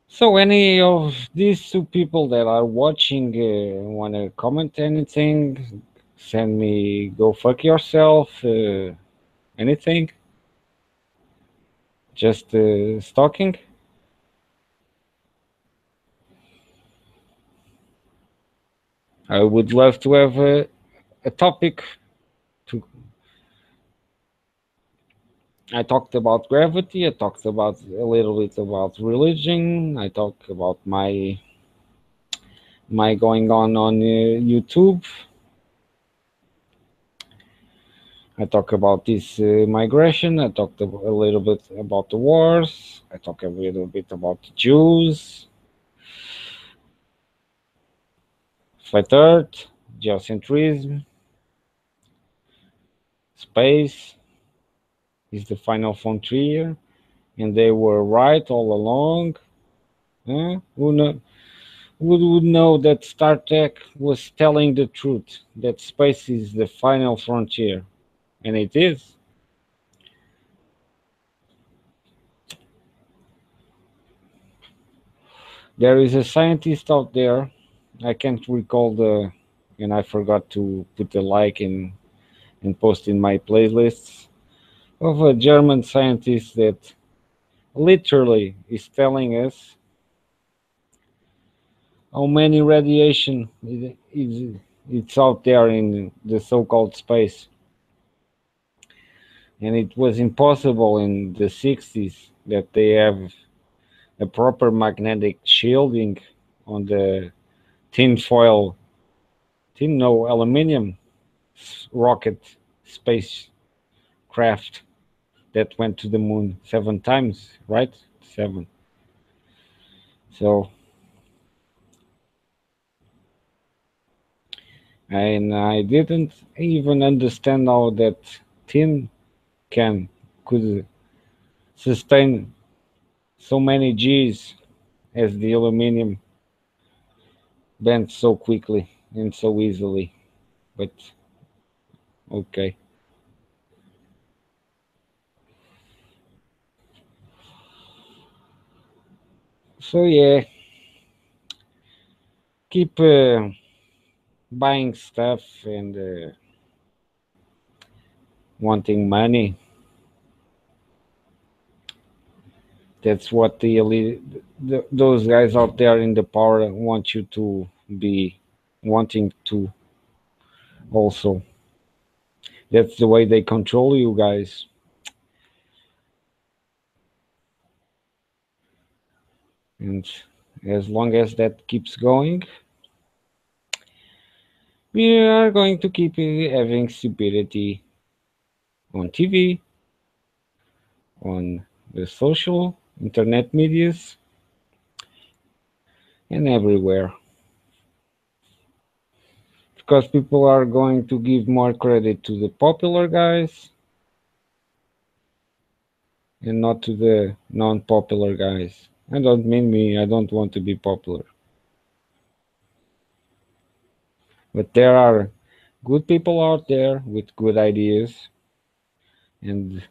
A: So, any of these two people that are watching want to comment anything? Send me go fuck yourself. Anything? Just stalking? I would love to have a topic to I talked about gravity. I talked about a little bit about religion. I talked about my going on YouTube. I talk about this migration. I talked a little bit about the wars. I talk a little bit about the Jews, flat Earth, geocentrism, space is the final frontier, and they were right all along. Huh? Who would know that Star Trek was telling the truth, that space is the final frontier? And it is. There is a scientist out there. I can't recall and I forgot to put the like in and post in my playlists of a German scientist that literally is telling us how many radiation is it's out there in the so-called space, and it was impossible in the 60s that they have a proper magnetic shielding on the tin foil, tin no aluminum rocket spacecraft that went to the moon 7 times, right? Seven. So, and I didn't even understand how that tin can could sustain so many G's as the aluminum bent so quickly and so easily. But okay. So yeah, keep buying stuff and wanting money. That's what the elite, those guys out there in the power want you to be wanting to also. That's the way they control you guys. And as long as that keeps going, we are going to keep having stupidity on TV, on the social internet medias, and everywhere. Because people are going to give more credit to the popular guys and not to the non-popular guys. I don't mean me, I don't want to be popular. But there are good people out there with good ideas and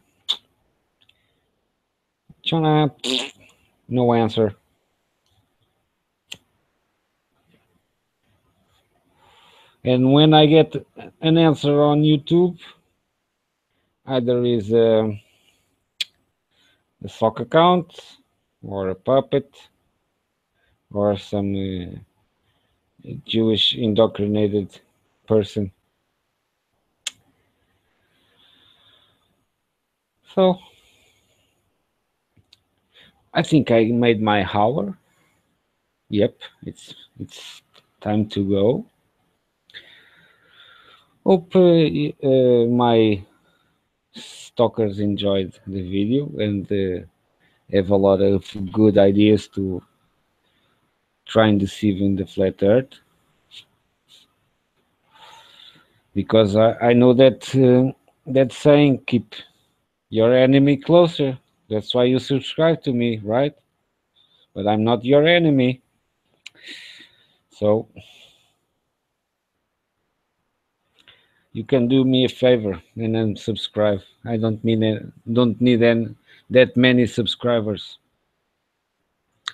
A: China, no answer. And when I get an answer on YouTube, either is a sock account or a puppet or some Jewish indoctrinated person. So I think I made my hour. Yep, it's time to go. Hope my stalkers enjoyed the video and have a lot of good ideas to try and deceive in the flat Earth. Because I know that that saying, keep your enemy closer. That's why you subscribe to me, right? But I'm not your enemy. So you can do me a favor and unsubscribe. I don't mean it, don't need that many subscribers,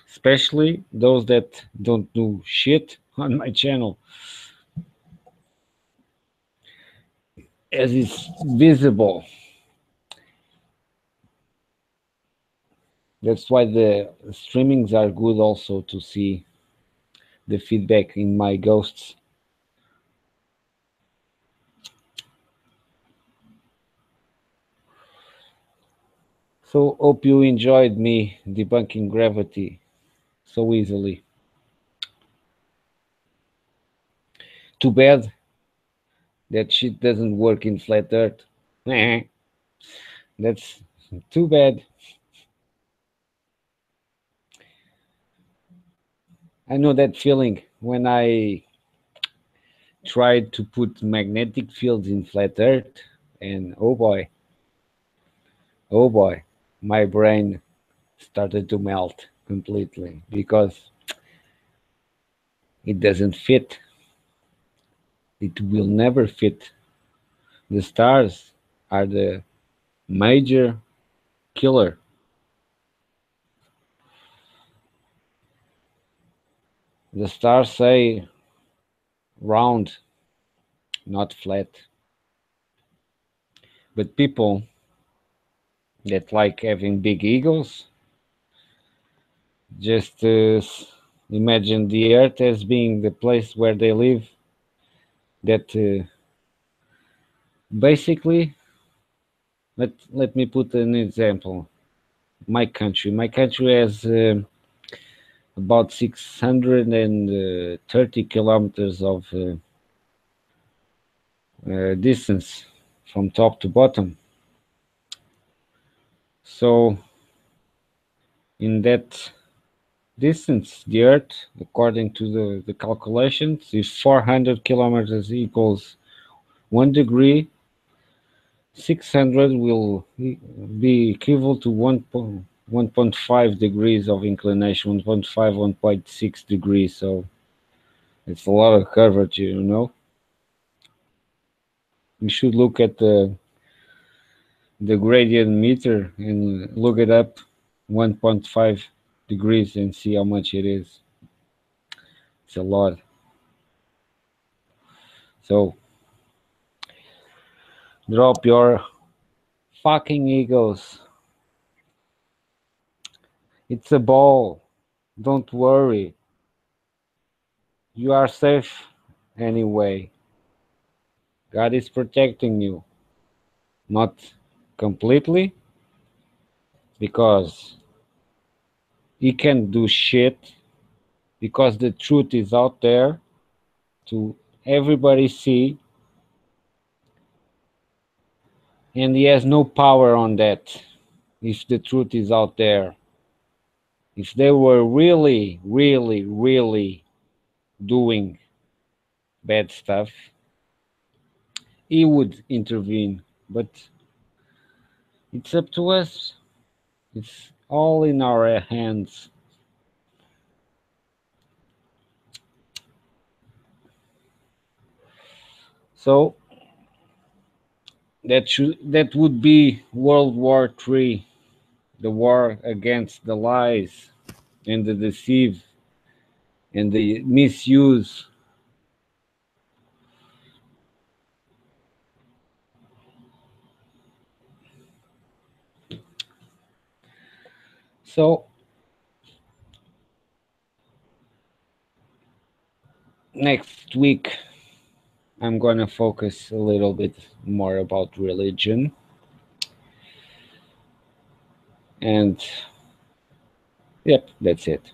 A: especially those that don't do shit on my channel, as it's visible. That's why the streamings are good also to see the feedback in my ghosts. So hope you enjoyed me debunking gravity so easily. Too bad that shit doesn't work in flat Earth. That's too bad. I know that feeling when I tried to put magnetic fields in flat Earth, and oh boy, my brain started to melt completely because it doesn't fit. It will never fit. The stars are the major killer. The stars say round, not flat. But people that like having big egos just imagine the earth as being the place where they live. That basically, let me put an example. My country has about 630 kilometers of distance from top to bottom. So in that distance, the Earth, according to the calculations, is 400 kilometers equals 1 degree. 600 will be equivalent to 1.5 degrees of inclination, 1.5, 1.6 degrees. So it's a lot of curvature, you know. You should look at the gradient meter and look it up 1.5 degrees and see how much it is. It's a lot. So drop your fucking egos. It's a ball. Don't worry. You are safe anyway. God is protecting you. Not completely, because He can't do shit, because the truth is out there to everybody see, and He has no power on that if the truth is out there. If they were really, really, really doing bad stuff, He would intervene. But it's up to us. It's all in our hands. So that would be World War III, the war against the lies and the deceive and the misuse. So next week I'm gonna focus a little bit more about religion, and yep, that's it.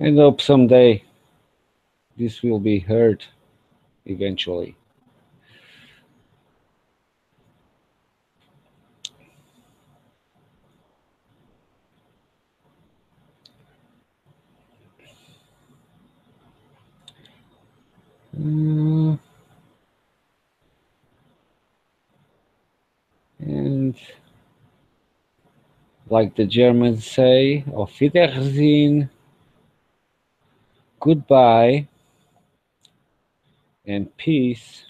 A: And hope someday this will be heard eventually. Uh, and like the Germans say, auf Wiedersehen, goodbye, and peace.